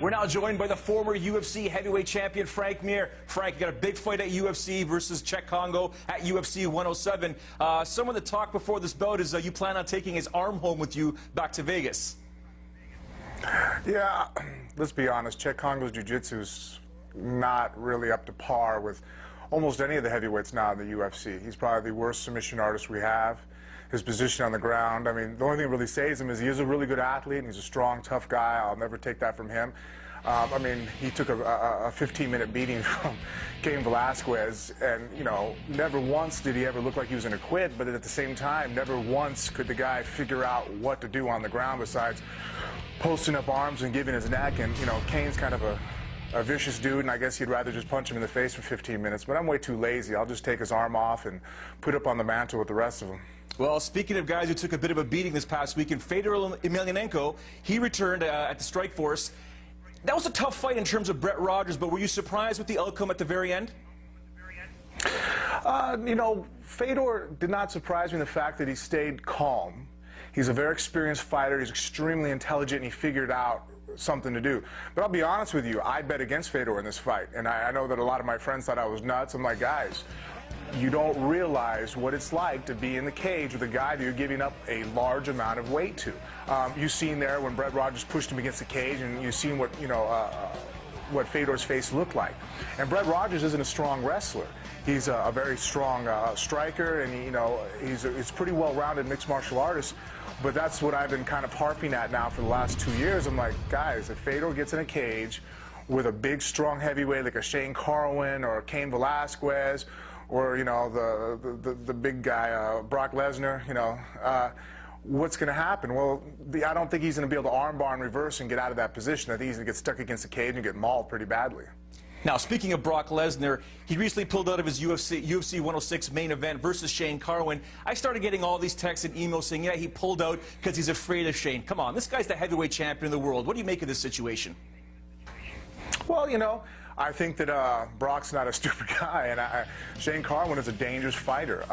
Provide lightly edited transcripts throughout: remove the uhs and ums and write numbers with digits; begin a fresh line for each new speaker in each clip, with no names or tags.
We're now joined by the former UFC heavyweight champion, Frank Mir. Frank, you got a big fight at UFC versus Cheick Kongo at UFC 107. Some of the talk before this bout is you plan on taking his arm home with you back to Vegas.
Yeah, let's be honest. Cheick Kongo's jiu-jitsu is not really up to par with almost any of the heavyweights now in the UFC. He's probably the worst submission artist we have. His position on the ground, I mean, the only thing that really saves him is he is a really good athlete and he's a strong, tough guy. I'll never take that from him. I mean, he took a 15-minute beating from Cain Velasquez, and, you know, never once did he ever look like he was going to quit, but at the same time, never once could the guy figure out what to do on the ground besides posting up arms and giving his neck. And, you know, Cain's kind of a vicious dude, and I guess he'd rather just punch him in the face for 15 minutes, but I'm way too lazy. I'll just take his arm off and put it up on the mantle with the rest of them.
Well, speaking of guys who took a bit of a beating this past weekend, Fedor Emelianenko, he returned at the Strikeforce. That was a tough fight in terms of Brett Rogers, but were you surprised with the outcome at the very end?
You know, Fedor did not surprise me in the fact that he stayed calm. He's a very experienced fighter. He's extremely intelligent, and he figured out something to do. But I'll be honest with you, I bet against Fedor in this fight, and I know that a lot of my friends thought I was nuts. I'm like, guys, you don't realize what it's like to be in the cage with a guy that you're giving up a large amount of weight to. You've seen there when Brett Rogers pushed him against the cage, and you've seen what, you know, what Fedor's face looked like. And Brett Rogers isn't a strong wrestler. He's a very strong striker, and you know, he's pretty well-rounded mixed martial artist. But that's what I've been kind of harping at now for the last 2 years. I'm like, guys, if Fedor gets in a cage with a big, strong heavyweight like a Shane Carwin or Cain Velasquez, or, you know, the big guy, Brock Lesnar, you know, what's going to happen? Well, I don't think he's going to be able to armbar in reverse and get out of that position. I think he's going to get stuck against the cage and get mauled pretty badly.
Now, speaking of Brock Lesnar, he recently pulled out of his UFC 106 main event versus Shane Carwin. I started getting all these texts and emails saying, yeah, he pulled out because he's afraid of Shane. Come on, this guy's the heavyweight champion of the world. What do you make of this situation?
Well, you know, I think that Brock's not a stupid guy, and Shane Carwin is a dangerous fighter.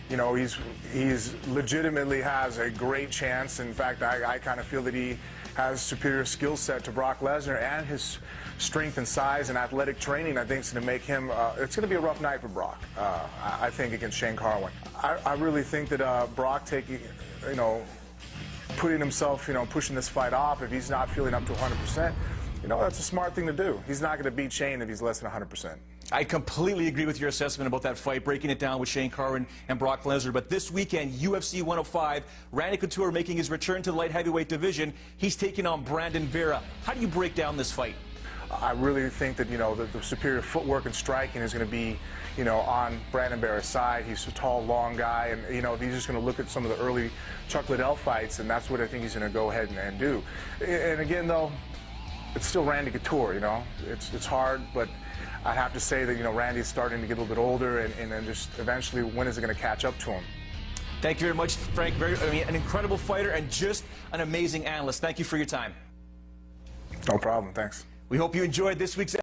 You know, he's legitimately has a great chance. In fact, I kind of feel that he has superior skill set to Brock Lesnar, and his strength and size and athletic training, I think, is going to make him, it's going to be a rough night for Brock, I think, against Shane Carwin. I really think that Brock taking, you know, putting himself, you know, pushing this fight off, if he's not feeling up to 100%, you know, that's a smart thing to do. He's not going to beat Shane if he's less than 100%.
I completely agree with your assessment about that fight, breaking it down with Shane Carwin and Brock Lesnar. But this weekend, UFC 105, Randy Couture making his return to the light heavyweight division. He's taking on Brandon Vera. How do you break down this fight?
I really think that, you know, the superior footwork and striking is going to be, you know, on Brandon Vera's side. He's a tall, long guy, and, you know, he's just going to look at some of the early Chuck Liddell fights, and that's what I think he's going to go ahead and do. And again, though, it's still Randy Couture, you know. It's hard, but I have to say that, you know, Randy's starting to get a little bit older, and then just eventually, when is it going to catch up to him?
Thank you very much, Frank. An incredible fighter and just an amazing analyst. Thank you for your time.
No problem. Thanks.
We hope you enjoyed this week's